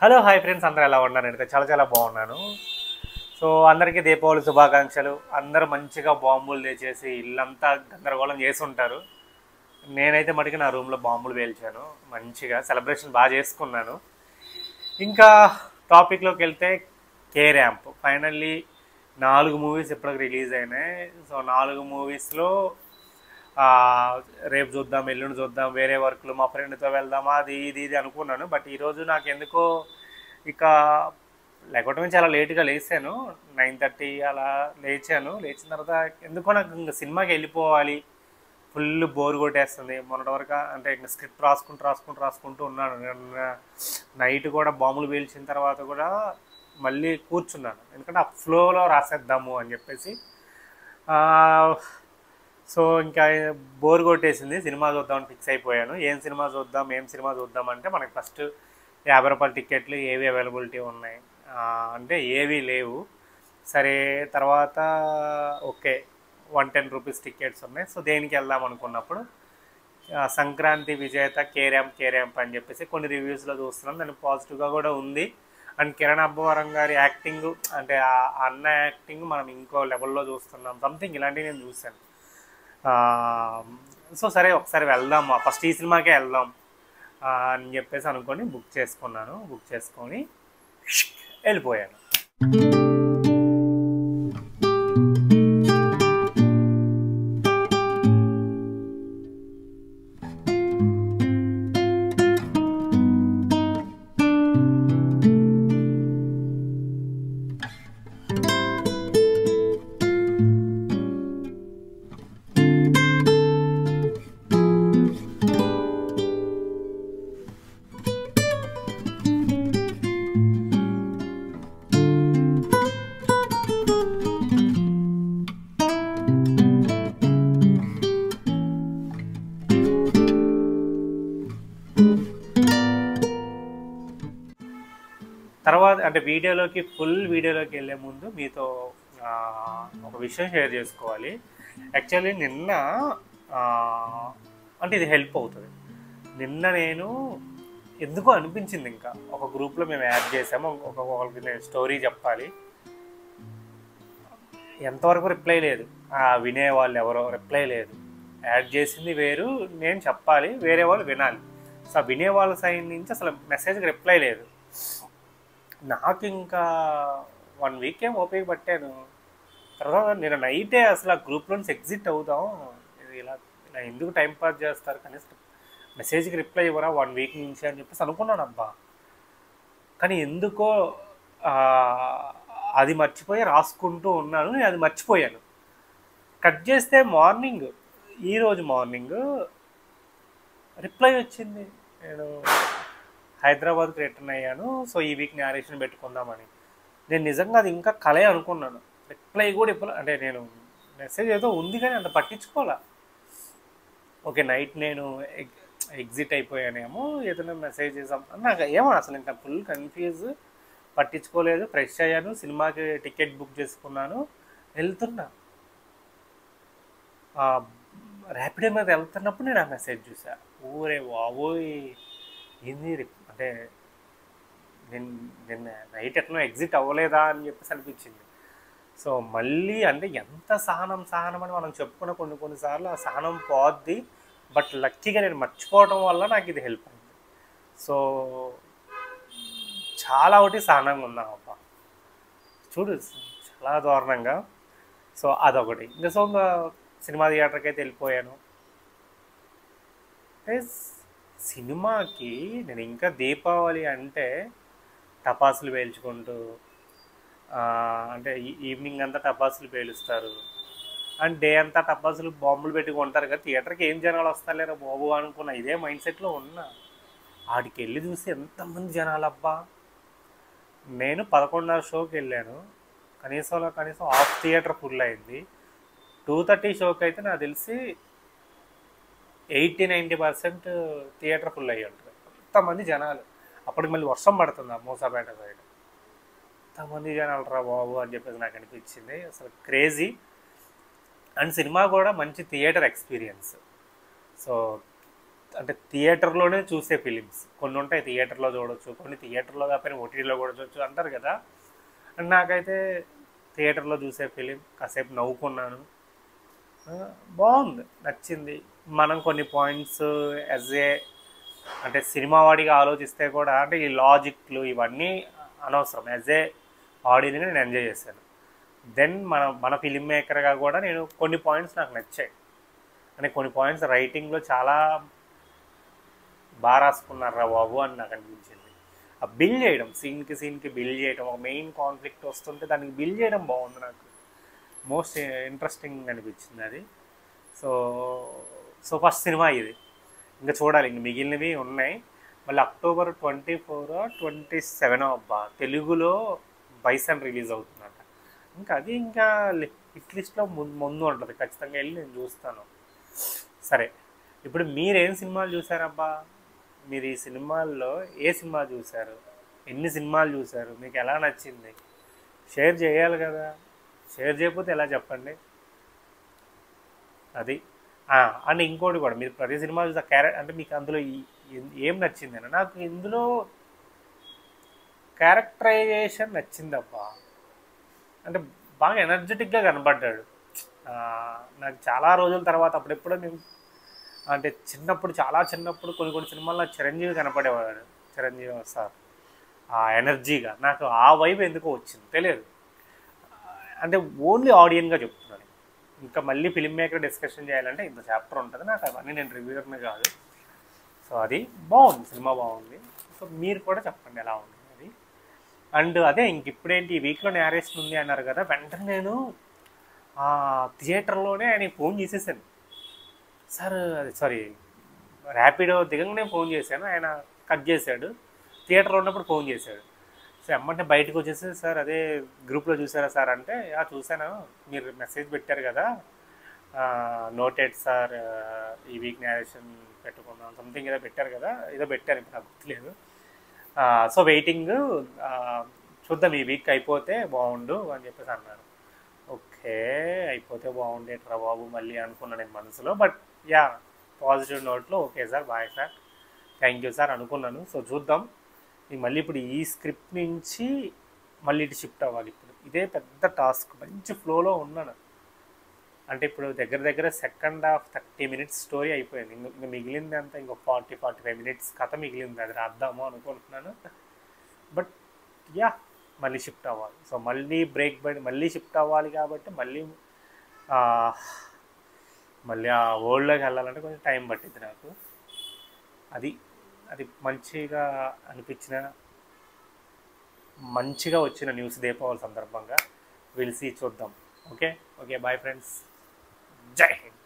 Hello hi friends, అందరూ ఎలా ఉన్నారు? నేనైతే చాలా చాలా బాగున్నాను. సో అందరికీ దీపావళి శుభాకాంక్షలు. అందరూ మంచిగా బాంబులు తెచ్చేసి ఇల్లంతా గందరగోళం చేసి ఉంటారు. నేనైతే మటుకు నా రూమ్లో బాంబులు పేల్చాను. మంచిగా సెలబ్రేషన్ బాగా చేసుకున్నాను. ఇంకా టాపిక్లోకి వెళ్తే కే ర్యాంప్ ఫైనల్లీ 4 మూవీస్ ఇప్పటికి రిలీజ్ అయినాయి. సో 4 మూవీస్లో రేపు చూద్దాం, ఎల్లుండి చూద్దాం, వేరే వర్క్లు మా ఫ్రెండ్తో వెళ్దామా, అది ఇది ఇది అనుకున్నాను. బట్ ఈరోజు నాకు ఎందుకో ఇక లేకపోవటమే చాలా లేట్గా లేచాను. 9:30 అలా లేచాను. లేచిన తర్వాత ఎందుకో నాకు ఇంకా సినిమాకి వెళ్ళిపోవాలి, ఫుల్ బోర్ కొట్టేస్తుంది. మొన్నటి వరకు అంటే ఇంకా స్క్రిప్ట్ రాసుకుంటూ ఉన్నాను. నైట్ కూడా బాంబులు పేల్చిన తర్వాత కూడా మళ్ళీ కూర్చున్నాను, ఎందుకంటే ఆ ఫ్లోలో రాసేద్దాము అని చెప్పేసి. సో ఇంకా బోర్ కొట్టేసింది, సినిమా చూద్దామని ఫిక్స్ అయిపోయాను. ఏం సినిమా చూద్దాం అంటే మనకి ఫస్ట్ 50 రూపాయల టికెట్లు ఏవి అవైలబిలిటీ ఉన్నాయి అంటే ఏవి లేవు. సరే తర్వాత ఓకే 110 రూపీస్ టికెట్స్ ఉన్నాయి. సో దేనికి వెళ్దాం అనుకున్నప్పుడు సంక్రాంతి విజేత కే ర్యాంప్ అని చెప్పేసి కొన్ని రివ్యూస్లో చూస్తున్నాం. దానికి పాజిటివ్గా కూడా ఉంది. అండ్ కిరణ్ అబ్బవరం గారి యాక్టింగ్, అంటే ఆ అన్న యాక్టింగ్ మనం ఇంకో లెవెల్లో చూస్తున్నాం. సంథింగ్ ఇలాంటివి నేను చూశాను. సో సరే ఒకసారి వెళ్దాం, ఫస్ట్ ఈ సినిమాకే వెళ్దాం అని చెప్పేసి అనుకొని బుక్ చేసుకొని వెళ్ళిపోయాను. తర్వాత అంటే ఫుల్ వీడియోలోకి వెళ్ళే ముందు మీతో ఒక విషయం షేర్ చేసుకోవాలి. యాక్చువల్లీ నిన్న అంటే ఇది హెల్ప్ అవుతుంది. నిన్న నేను ఎందుకో అనిపించింది, ఇంకా ఒక గ్రూప్లో మేము యాడ్ చేసాము, ఒకరికి నేను స్టోరీ చెప్పాలి. ఎంతవరకు రిప్లై లేదు, వినేవాళ్ళు ఎవరో రిప్లై లేదు. యాడ్ చేసింది వేరు, నేను చెప్పాలి, వేరే వాళ్ళు వినాలి. సో వినేవాళ్ళ సైడ్ నుంచి అసలు మెసేజ్కి రిప్లై లేదు. నాకు ఇంకా 1 వీక్ ఏం ఓపిక పట్టాను. తర్వాత నేను నైటే అసలు ఆ గ్రూప్లో నుంచి ఎగ్జిట్ అవుదాం, ఇలా ఎందుకు టైం పాస్ చేస్తారు, కనీసం మెసేజ్కి రిప్లై ఇవ్వరా 1 వీక్ నుంచి అని చెప్పేసి అనుకున్నాను. అబ్బా, కానీ ఎందుకో అది మర్చిపోయి రాసుకుంటూ ఉన్నాను. నేను అది మర్చిపోయాను. కట్ చేస్తే ఈరోజు మార్నింగ్ రిప్లై వచ్చింది. నేను హైదరాబాద్కి రిటర్న్ అయ్యాను, సో ఈ వీక్ నేరేషన్ పెట్టుకుందామని. నేను నిజంగా అది ఇంకా కలే అనుకున్నాను. రిప్లై కూడా అంటే నేను మెసేజ్ ఏదో ఉంది కానీ అంత పట్టించుకోవాలా. ఓకే నైట్ నేను ఎగ్జిట్ అయిపోయానేమో, ఏదైనా మెసేజ్ చేసాం నాకు ఏమో అసలు ఇంకా ఫుల్ కన్ఫ్యూజ్. పట్టించుకోలేదు. ఫ్రెష్ అయ్యాను, సినిమాకి టికెట్ బుక్ చేసుకున్నాను, వెళ్తున్నా. ర్యాపిడో మీద వెళ్తున్నప్పుడు నేను ఆ మెసేజ్ చూసా. ఊరే బాబోయ్, ఏంది అంటే నిన్న నైట్ ఎట్లా ఎగ్జిట్ అవ్వలేదా అని చెప్పేసి అనిపించింది. సో మళ్ళీ అంటే ఎంత సహనం అని మనం చెప్పుకున్న కొన్నిసార్లు ఆ సహనం పోద్ది. బట్ లక్కీగా నేను మర్చిపోవడం వల్ల నాకు ఇది హెల్ప్ అయింది. సో చాలా ఒకటి సహనంగా ఉన్నాను అబ్బా, చూడు చాలా దారుణంగా. సో అదొకటి. ఇంకా సినిమా థియేటర్కి అయితే వెళ్ళిపోయాను. సినిమాకి నేను ఇంకా దీపావళి అంటే టపాసులు పేల్చుకుంటూ, అంటే ఈవినింగ్ అంతా టపాసులు పేలుస్తారు, అండ్ డే అంతా టపాసులు బాంబులు పెట్టుకుంటారు కదా. థియేటర్కి ఏం జనాలు వస్తాలేరా బాబు అనుకున్నా, ఇదే మైండ్ సెట్లో ఉన్నా. ఆడికి వెళ్ళి చూసి ఎంతమంది జనాలు అబ్బా. నేను 11:30 షోకి వెళ్ళాను, కనీసం హాఫ్ థియేటర్ ఫుల్ అయింది. 2:30 షోకి అయితే నాకు తెలిసి 80-90% థియేటర్ ఫుల్ అయ్యి ఉంటుంది. అంతమంది జనాలు. అప్పటికి మళ్ళీ వర్షం పడుతుంది ఆ మూసాపేట సైడ్. అంతమంది జనాలు రా బాబు అని చెప్పేసి నాకు అనిపించింది. అసలు క్రేజీ. అండ్ సినిమా కూడా మంచి థియేటర్ ఎక్స్పీరియన్స్. సో అంటే థియేటర్లోనే చూసే ఫిలిమ్స్ కొన్ని ఉంటాయి, థియేటర్లో చూడొచ్చు, కొన్ని థియేటర్లో కాకపోయినా ఓటీటీలో కూడా చూడొచ్చు అంటారు కదా. అండ్ నాకైతే థియేటర్లో చూసే ఫిలిం కాసేపు నవ్వుకున్నాను. ఆ, బాగుంది, నచ్చింది. మనం కొన్ని పాయింట్స్ యాజ్ ఏ అంటే సినిమా వాడిగా ఆలోచిస్తే కూడా అంటే ఈ లాజిక్లు ఇవన్నీ అనవసరం. యాజ్ ఏ ఆడియన్గా నేను ఎంజాయ్ చేశాను. దెన్ మన ఫిలిం మేకర్గా కూడా నేను కొన్ని పాయింట్స్ నాకు నచ్చాయి. అంటే కొన్ని పాయింట్స్ రైటింగ్లో చాలా బాగా రాసుకున్నారా బాబు అని నాకు అనిపించింది. ఆ బిల్డ్ చేయడం, సీన్కి బిల్డ్ చేయడం, ఒక మెయిన్ కాన్ఫ్లిక్ట్ వస్తుంటే దానికి బిల్డ్ చేయడం బాగుంది. నాకు మోస్ట్ ఇంట్రెస్టింగ్ అనిపించింది అది. సో సో ఫస్ట్ సినిమా ఇది. ఇంకా చూడాలి, ఇంక మిగిలినవి ఉన్నాయి. మళ్ళీ October 24 27 అబ్బా తెలుగులో బైసన్ రిలీజ్ అవుతుందంట. ఇంకా అది ఇంకా హిట్ లిస్ట్లో ముందు ఉంటుంది, ఖచ్చితంగా వెళ్ళి నేను చూస్తాను. సరే, ఇప్పుడు మీరేం సినిమాలు చూసారబ్బా? మీరు ఈ సినిమాల్లో ఏ సినిమా చూశారు, ఎన్ని సినిమాలు చూశారు, మీకు ఎలా నచ్చింది షేర్ చేయాలి కదా. షేర్ చేయకపోతే ఎలా చెప్పండి. అది అండ్ ఇంకోటి కూడా, మీరు ప్రతి సినిమా చూసే అంటే మీకు అందులో ఏం నచ్చింది అని. నాకు ఇందులో క్యారెక్టరైజేషన్ నచ్చిందబ్బా. అంటే బాగా ఎనర్జెటిక్గా కనబడ్డాడు. నాకు చాలా రోజుల తర్వాత అప్పుడెప్పుడో నేను అంటే చాలా చిన్నప్పుడు కొన్ని సినిమాల్లో చిరంజీవి కనపడేవాడు, చిరంజీవి సార్. ఆ ఎనర్జీగా నాకు ఆ వైపు ఎందుకో వచ్చింది తెలియదు. అంటే ఓన్లీ ఆడియన్గా చెప్తున్నాను. ఇంకా మళ్ళీ ఫిల్మ్ మేకర్ డిస్కషన్ చేయాలంటే ఇంత చాప్టర్ ఉంటుంది. నాకు అవన్నీ నేను రివ్యూర్ని కాదు. సో అది బాగుంది, సినిమా బాగుంది. సో మీరు కూడా చెప్పండి ఎలా ఉంది అది. అండ్ అదే ఇంక ఇప్పుడేంటి ఈ వీక్లో నేరేషన్ ఉంది అన్నారు కదా, వెంటనే నేను థియేటర్లోనే ఆయనకి ఫోన్ చేసేసాను. సార్ అది సారీ ర్యాపిడో దిగంగానే ఫోన్ చేశాను, ఆయన కట్ చేశాడు. థియేటర్లో ఉన్నప్పుడు ఫోన్ చేశాడు. సో ఎమ్మంటే బయటకు వచ్చేసి, సార్ అదే గ్రూప్లో చూసారా సార్ అంటే, చూశాను, మీరు మెసేజ్ పెట్టారు కదా, నోటెడ్ సార్ ఈ వీక్ నేరేషన్ పెట్టుకున్నాం సంథింగ్ ఏదో పెట్టారు కదా, ఏదో పెట్టారు ఇప్పుడు నాకు గుర్తులేదు. సో వెయిటింగ్, చూద్దాం ఈ వీక్ అయిపోతే బాగుండు అని చెప్పేసి అన్నారు. ఓకే, అయిపోతే బాగుండేట్రా బాబు మళ్ళీ అనుకున్నాను నేను మనసులో. బట్ యా, పాజిటివ్ నోట్లో okay sir, bye sir, thank you sir అనుకున్నాను. సో చూద్దాం. మళ్ళీ ఇప్పుడు ఈ స్క్రిప్ట్ నుంచి మళ్ళీ ఇటు షిఫ్ట్ అవ్వాలి. ఇప్పుడు ఇదే పెద్ద టాస్క్. మంచి ఫ్లోలో ఉన్నాను. అంటే ఇప్పుడు దగ్గర సెకండ్ హాఫ్ 30 minutes స్టోరీ అయిపోయింది. ఇంకా మిగిలింది అంతా ఇంకో 40-45 minutes కథ మిగిలింది. అది రాద్దాము అనుకుంటున్నాను. బట్ యా, మళ్ళీ షిఫ్ట్ అవ్వాలి. సో మళ్ళీ బ్రేక్ పడి మళ్ళీ షిఫ్ట్ అవ్వాలి కాబట్టి మళ్ళీ ఆ వరల్డ్లోకి వెళ్ళాలంటే కొంచెం టైం పట్టింది నాకు. అది మంచిగా అనిపించిన, మంచిగా వచ్చిన న్యూస్ దీపావళి సందర్భంగా. విల్ సీ, చూద్దాం. ఓకే, బాయ్ ఫ్రెండ్స్, జై హింద్.